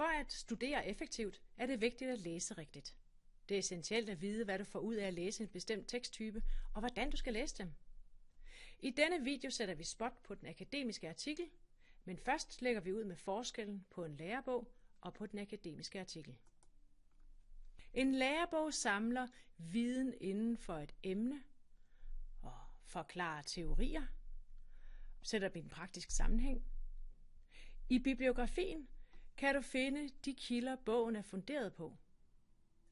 For at studere effektivt er det vigtigt at læse rigtigt. Det er essentielt at vide, hvad du får ud af at læse en bestemt teksttype, og hvordan du skal læse dem. I denne video sætter vi spot på den akademiske artikel, men først lægger vi ud med forskellen på en lærebog og på den akademiske artikel. En lærebog samler viden inden for et emne og forklarer teorier, sætter dem i en praktisk sammenhæng. I bibliografien kan du finde de kilder, bogen er funderet på,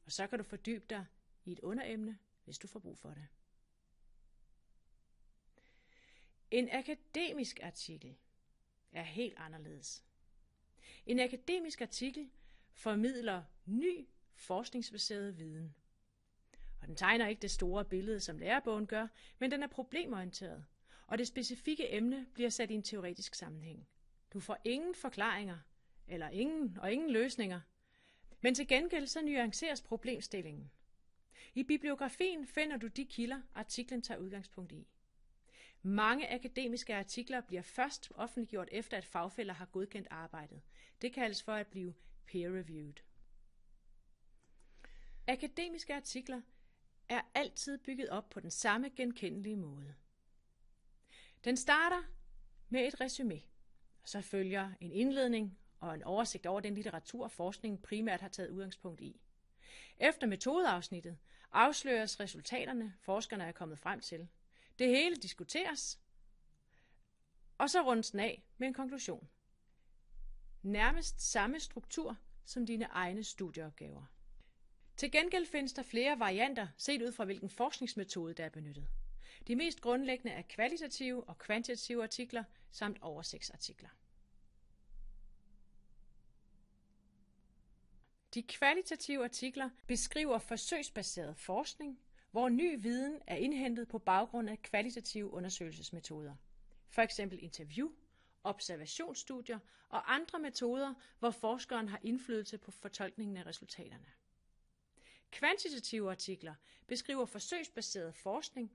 og så kan du fordybe dig i et underemne, hvis du får brug for det. En akademisk artikel er helt anderledes. En akademisk artikel formidler ny forskningsbaseret viden. Og den tegner ikke det store billede, som lærebogen gør, men den er problemorienteret, og det specifikke emne bliver sat i en teoretisk sammenhæng. Du får ingen forklaringer, eller ingen løsninger, men til gengæld så nuanceres problemstillingen. I bibliografien finder du de kilder, artiklen tager udgangspunkt i. Mange akademiske artikler bliver først offentliggjort efter, at fagfæller har godkendt arbejdet. Det kaldes for at blive peer-reviewed. Akademiske artikler er altid bygget op på den samme genkendelige måde. Den starter med et resumé, så følger en indledning og en oversigt over den litteratur, forskningen primært har taget udgangspunkt i. Efter metodeafsnittet afsløres resultaterne, forskerne er kommet frem til. Det hele diskuteres, og så rundes den af med en konklusion. Nærmest samme struktur som dine egne studieopgaver. Til gengæld findes der flere varianter, set ud fra hvilken forskningsmetode der er benyttet. De mest grundlæggende er kvalitative og kvantitative artikler samt oversigtsartikler. De kvalitative artikler beskriver forsøgsbaseret forskning, hvor ny viden er indhentet på baggrund af kvalitative undersøgelsesmetoder. For eksempel interview, observationsstudier og andre metoder, hvor forskeren har indflydelse på fortolkningen af resultaterne. Kvantitative artikler beskriver forsøgsbaseret forskning,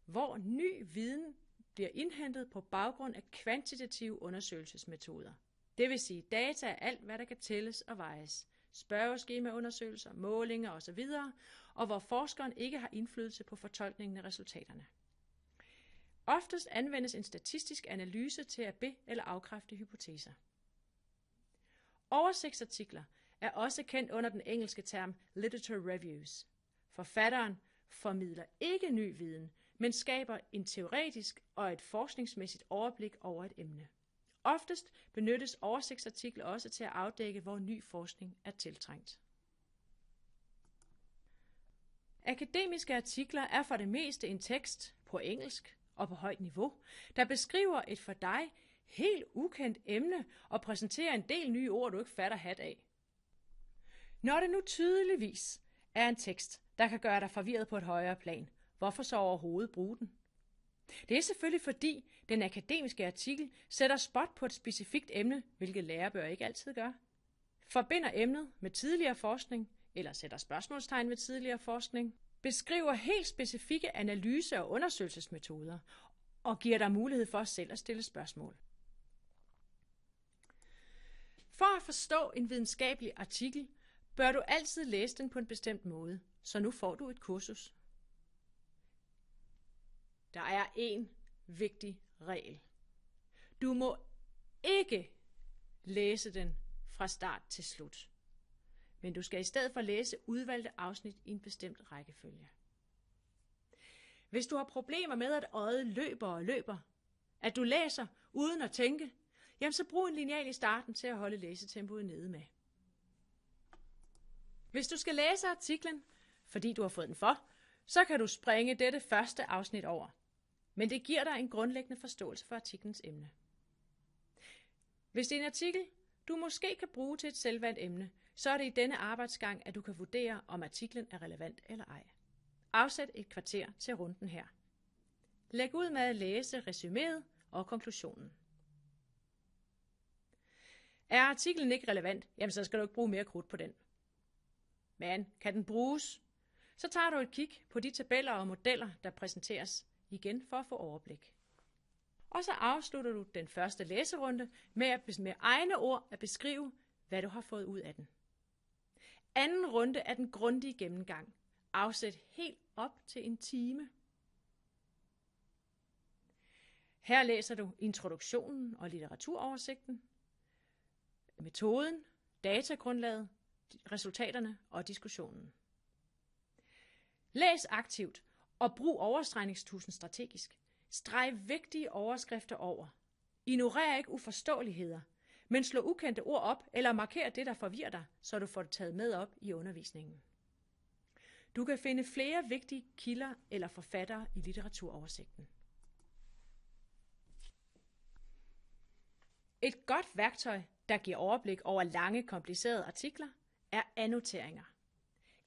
hvor ny viden bliver indhentet på baggrund af kvantitative undersøgelsesmetoder. Det vil sige data er alt, hvad der kan tælles og vejes. Spørgeskemaundersøgelser, målinger osv., og hvor forskeren ikke har indflydelse på fortolkningen af resultaterne. Oftest anvendes en statistisk analyse til at be- eller afkræfte hypoteser. Oversigtsartikler er også kendt under den engelske term literature reviews. Forfatteren formidler ikke ny viden, men skaber en teoretisk og et forskningsmæssigt overblik over et emne. Oftest benyttes oversigtsartikler også til at afdække, hvor ny forskning er tiltrængt. Akademiske artikler er for det meste en tekst på engelsk og på højt niveau, der beskriver et for dig helt ukendt emne og præsenterer en del nye ord, du ikke fatter hat af. Når det nu tydeligvis er en tekst, der kan gøre dig forvirret på et højere plan, hvorfor så overhovedet bruge den? Det er selvfølgelig fordi den akademiske artikel sætter spot på et specifikt emne, hvilket lærebøger ikke altid gør. Forbinder emnet med tidligere forskning, eller sætter spørgsmålstegn ved tidligere forskning, beskriver helt specifikke analyse- og undersøgelsesmetoder, og giver dig mulighed for selv at stille spørgsmål. For at forstå en videnskabelig artikel, bør du altid læse den på en bestemt måde, så nu får du et kursus. Der er en vigtig regel. Du må ikke læse den fra start til slut. Men du skal i stedet for læse udvalgte afsnit i en bestemt rækkefølge. Hvis du har problemer med, at øjet løber, at du læser uden at tænke, jamen så brug en lineal i starten til at holde læsetempoet nede med. Hvis du skal læse artiklen, fordi du har fået den for, så kan du springe dette første afsnit over. Men det giver dig en grundlæggende forståelse for artiklens emne. Hvis det er en artikel, du måske kan bruge til et selvvalgt emne, så er det i denne arbejdsgang, at du kan vurdere, om artiklen er relevant eller ej. Afsæt et kvarter til runden her. Læg ud med at læse resuméet og konklusionen. Er artiklen ikke relevant, jamen så skal du ikke bruge mere krudt på den. Men kan den bruges, så tager du et kig på de tabeller og modeller, der præsenteres igen for at få overblik. Og så afslutter du den første læserunde med egne ord at beskrive, hvad du har fået ud af den. Anden runde er den grundige gennemgang. Afsæt helt op til en time. Her læser du introduktionen og litteraturoversigten, metoden, datagrundlaget, resultaterne og diskussionen. Læs aktivt og brug overstregningstusen strategisk. Streg vigtige overskrifter over. Ignorer ikke uforståeligheder, men slå ukendte ord op eller marker det, der forvirrer dig, så du får det taget med op i undervisningen. Du kan finde flere vigtige kilder eller forfattere i litteraturoversigten. Et godt værktøj, der giver overblik over lange, komplicerede artikler, er annoteringer.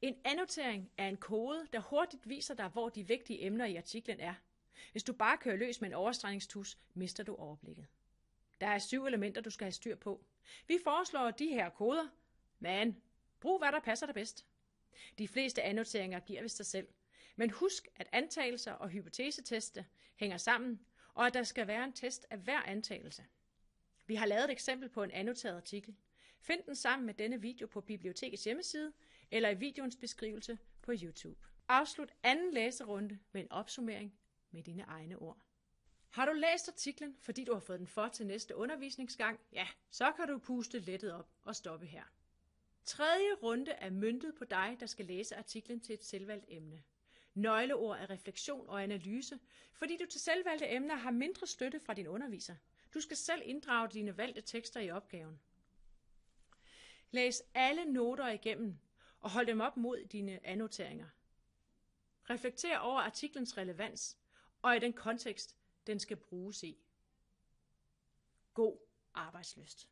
En annotering er en kode, der hurtigt viser dig, hvor de vigtige emner i artiklen er. Hvis du bare kører løs med en overstregningstus, mister du overblikket. Der er 7 elementer, du skal have styr på. Vi foreslår de her koder, men brug hvad der passer dig bedst. De fleste annoteringer giver vist sig selv, men husk, at antagelser og hypoteseteste hænger sammen, og at der skal være en test af hver antagelse. Vi har lavet et eksempel på en annoteret artikel. Find den sammen med denne video på bibliotekets hjemmeside eller i videoens beskrivelse på YouTube. Afslut anden læserunde med en opsummering med dine egne ord. Har du læst artiklen, fordi du har fået den for til næste undervisningsgang? Ja, så kan du puste lettet op og stoppe her. Tredje runde er møntet på dig, der skal læse artiklen til et selvvalgt emne. Nøgleord er refleksion og analyse, fordi du til selvvalgte emner har mindre støtte fra din underviser. Du skal selv inddrage dine valgte tekster i opgaven. Læs alle noter igennem og hold dem op mod dine annoteringer. Reflekter over artiklens relevans og i den kontekst, den skal bruges i. God arbejdslyst.